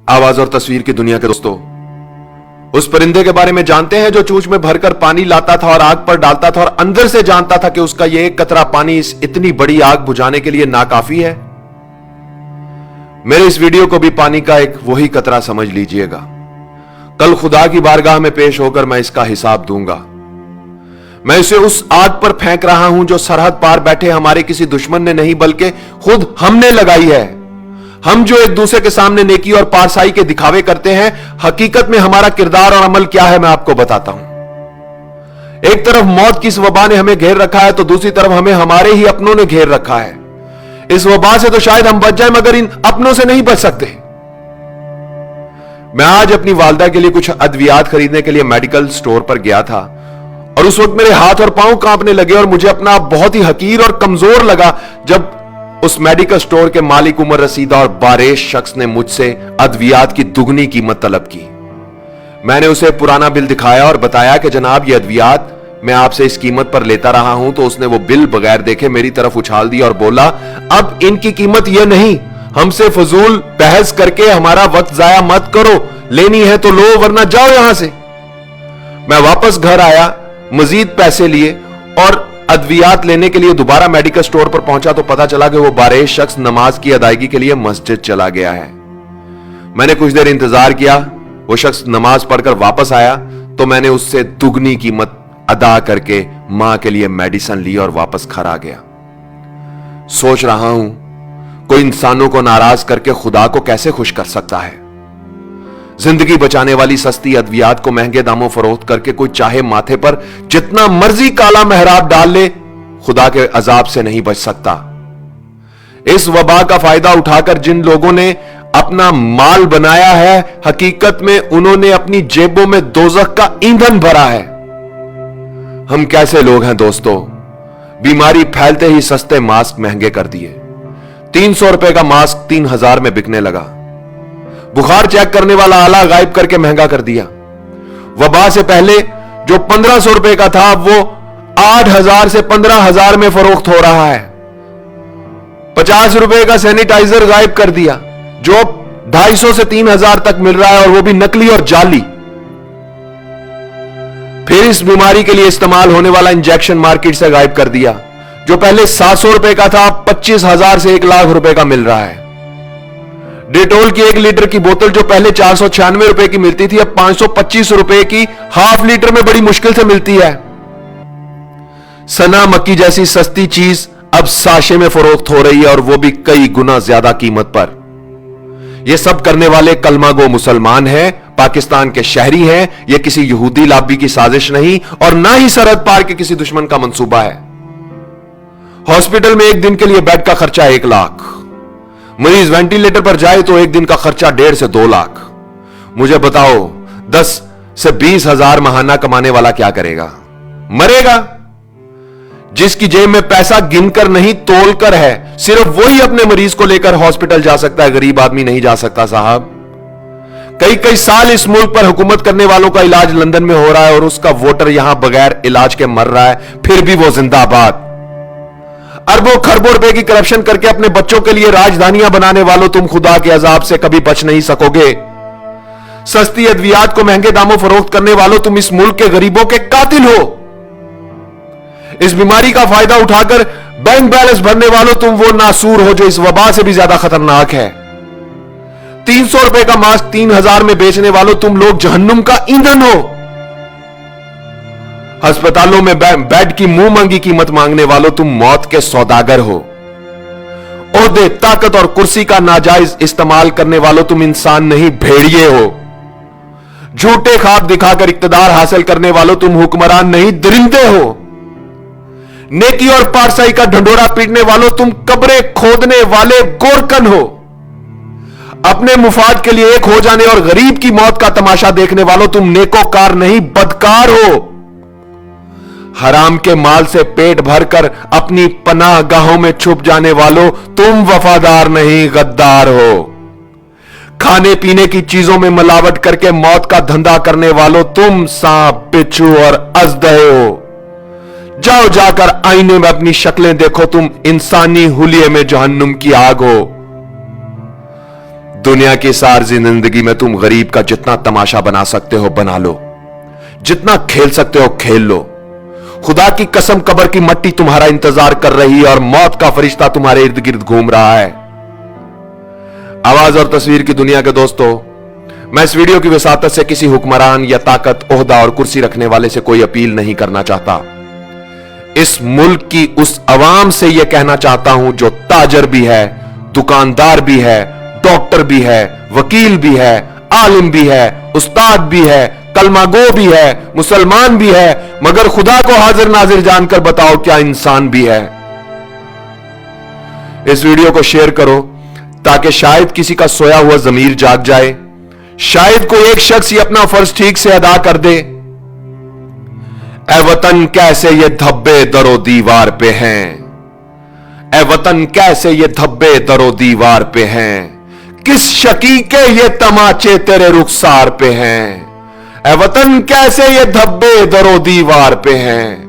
आवाज और तस्वीर की दुनिया के दोस्तों, उस परिंदे के बारे में जानते हैं जो चोंच में भरकर पानी लाता था और आग पर डालता था और अंदर से जानता था कि उसका यह एक कतरा पानी इस इतनी बड़ी आग बुझाने के लिए नाकाफी है। मेरे इस वीडियो को भी पानी का एक वही कतरा समझ लीजिएगा। कल खुदा की बारगाह में पेश होकर मैं इसका हिसाब दूंगा। मैं इसे उस आग पर फेंक रहा हूं जो सरहद पार बैठे हमारे किसी दुश्मन ने नहीं बल्कि खुद हमने लगाई है। हम जो एक दूसरे के सामने नेकी और पारसाई के दिखावे करते हैं, हकीकत में हमारा किरदार और अमल क्या है मैं आपको बताता हूं। एक तरफ मौत की इस वबा ने हमें घेर रखा है तो दूसरी तरफ हमें हमारे ही अपनों ने घेर रखा है। इस वबा से तो शायद हम बच जाए मगर इन अपनों से नहीं बच सकते। मैं आज अपनी वालदा के लिए कुछ अद्वियात खरीदने के लिए मेडिकल स्टोर पर गया था और उस वक्त मेरे हाथ और पांव कांपने लगे और मुझे अपना बहुत ही हकीर और कमजोर लगा जब उस मेडिकल स्टोर के मालिक उमर रसीदा और बारेश शख्स ने मुझसे अद्वियात की दुगनी कीमत तलब की। मैंने उसे पुराना बिल दिखाया और बताया कि जनाब ये अद्वियात मैं आपसे इस कीमत पर लेता रहा हूं। तो उसने वो बिल बगैर देखे मेरी तरफ उछाल दिया और बोला, अब इनकी कीमत यह नहीं, हमसे फजूल बहस करके हमारा वक्त जाया मत करो, लेनी है तो लो वरना जाओ यहां से। मैं वापस घर आया, मजीद पैसे लिए और अद्वियात लेने के लिए दोबारा मेडिकल स्टोर पर पहुंचा तो पता चला कि वो बारेश शख्स नमाज की अदायगी के लिए मस्जिद चला गया है। मैंने कुछ देर इंतजार किया, वो शख्स नमाज पढ़कर वापस आया तो मैंने उससे दुगनी कीमत अदा करके मां के लिए मेडिसिन ली और वापस घर आ गया। सोच रहा हूं कोई इंसानों को नाराज करके खुदा को कैसे खुश कर सकता है। जिंदगी बचाने वाली सस्ती अद्वियात को महंगे दामों फरोख्त करके कोई चाहे माथे पर जितना मर्जी काला मेहराब डाल ले, खुदा के अजाब से नहीं बच सकता। इस वबा का फायदा उठाकर जिन लोगों ने अपना माल बनाया है, हकीकत में उन्होंने अपनी जेबों में दोजख का ईंधन भरा है। हम कैसे लोग हैं दोस्तों, बीमारी फैलते ही सस्ते मास्क महंगे कर दिए। 300 रुपए का मास्क 3000 में बिकने लगा। बुखार चेक करने वाला आला गायब करके महंगा कर दिया। वबा से पहले जो 1500 रुपए का था वो 8000 से 15000 में फरोख्त हो रहा है। 50 रुपए का सैनिटाइजर गायब कर दिया जो 250 से 3000 तक मिल रहा है और वो भी नकली और जाली। फिर इस बीमारी के लिए इस्तेमाल होने वाला इंजेक्शन मार्केट से गायब कर दिया जो पहले 700 रुपए का था, 25,000 से 1 लाख रुपए का मिल रहा है। डेटोल की 1 लीटर की बोतल जो पहले 496 रुपए की मिलती थी अब 525 रुपए की हाफ लीटर में बड़ी मुश्किल से मिलती है। सना मक्की जैसी सस्ती चीज अब साशे में फरोख्त हो रही है और वो भी कई गुना ज्यादा कीमत पर। ये सब करने वाले कलमा गो मुसलमान हैं, पाकिस्तान के शहरी हैं। यह किसी यहूदी लाबी की साजिश नहीं और ना ही सरहद पार के किसी दुश्मन का मंसूबा है। हॉस्पिटल में एक दिन के लिए बेड का खर्चा 1 लाख, मरीज वेंटिलेटर पर जाए तो एक दिन का खर्चा 1.5 से 2 लाख। मुझे बताओ 10 से 20 हजार महाना कमाने वाला क्या करेगा? मरेगा। जिसकी जेब में पैसा गिनकर नहीं तोलकर है, सिर्फ वही अपने मरीज को लेकर हॉस्पिटल जा सकता है, गरीब आदमी नहीं जा सकता साहब। कई कई साल इस मुल्क पर हुकूमत करने वालों का इलाज लंदन में हो रहा है और उसका वोटर यहां बगैर इलाज के मर रहा है, फिर भी वो जिंदाबाद। अरबों खरबों रुपए की करप्शन करके अपने बच्चों के लिए राजधानियां बनाने वालों, तुम खुदा के अजाब से कभी बच नहीं सकोगे। सस्ती अद्वियात को महंगे दामों फरोख्त करने वालों, तुम इस मुल्क के गरीबों के कातिल हो। इस बीमारी का फायदा उठाकर बैंक बैलेंस भरने वालों, तुम वो नासूर हो जो इस वबा से भी ज्यादा खतरनाक है। 300 रुपए का मास्क 3000 में बेचने वालों, तुम लोग जहन्नुम का ईंधन हो। अस्पतालों में बेड की मुंह मांगी कीमत मांगने वालों, तुम मौत के सौदागर हो। ओहदे, ताकत और कुर्सी का नाजायज इस्तेमाल करने वालों, तुम इंसान नहीं भेड़िए हो। झूठे ख्वाब दिखाकर इक्तदार हासिल करने वालों, तुम हुक्मरान नहीं दरिंदे हो। नेकी और पारसाई का ढंडोरा पीटने वालों, तुम कब्रें खोदने वाले गोरकन हो। अपने मुफाद के लिए एक हो जाने और गरीब की मौत का तमाशा देखने वालों, तुम नेकोकार नहीं बदकार हो। हराम के माल से पेट भरकर अपनी पनाह गाहों में छुप जाने वालों, तुम वफादार नहीं गद्दार हो। खाने पीने की चीजों में मिलावट करके मौत का धंधा करने वालों, तुम सांप, बिच्छू और अजदहे हो। जाओ जाकर आईने में अपनी शक्लें देखो, तुम इंसानी हुलिये में जहन्नुम की आग हो। दुनिया की सारी जिंदगी में तुम गरीब का जितना तमाशा बना सकते हो बना लो, जितना खेल सकते हो खेल लो। खुदा की कसम कब्र की मट्टी तुम्हारा इंतजार कर रही है और मौत का फरिश्ता तुम्हारे इर्द गिर्द घूम रहा है। आवाज और तस्वीर की दुनिया के दोस्तों, मैं इस वीडियो की वसातत से किसी हुक्मरान या ताकत, ओहदा और कुर्सी रखने वाले से कोई अपील नहीं करना चाहता। इस मुल्क की उस अवाम से यह कहना चाहता हूं जो ताजर भी है, दुकानदार भी है, डॉक्टर भी है, वकील भी है, आलिम भी है, उस्ताद भी है, कलमागो भी है, मुसलमान भी है, मगर खुदा को हाजिर नाजिर जानकर बताओ क्या इंसान भी है। इस वीडियो को शेयर करो ताकि शायद किसी का सोया हुआ जमीर जाग जाए, शायद कोई एक शख्स ही अपना फर्ज ठीक से अदा कर दे। ए वतन कैसे ये धब्बे दरो दीवार पे हैं, ए वतन कैसे ये धब्बे दरो दीवार पे हैं, किस शकी के ये तमाचे तेरे रुखसार पे हैं। ए वतन कैसे ये धब्बे दरो दीवार पे हैं।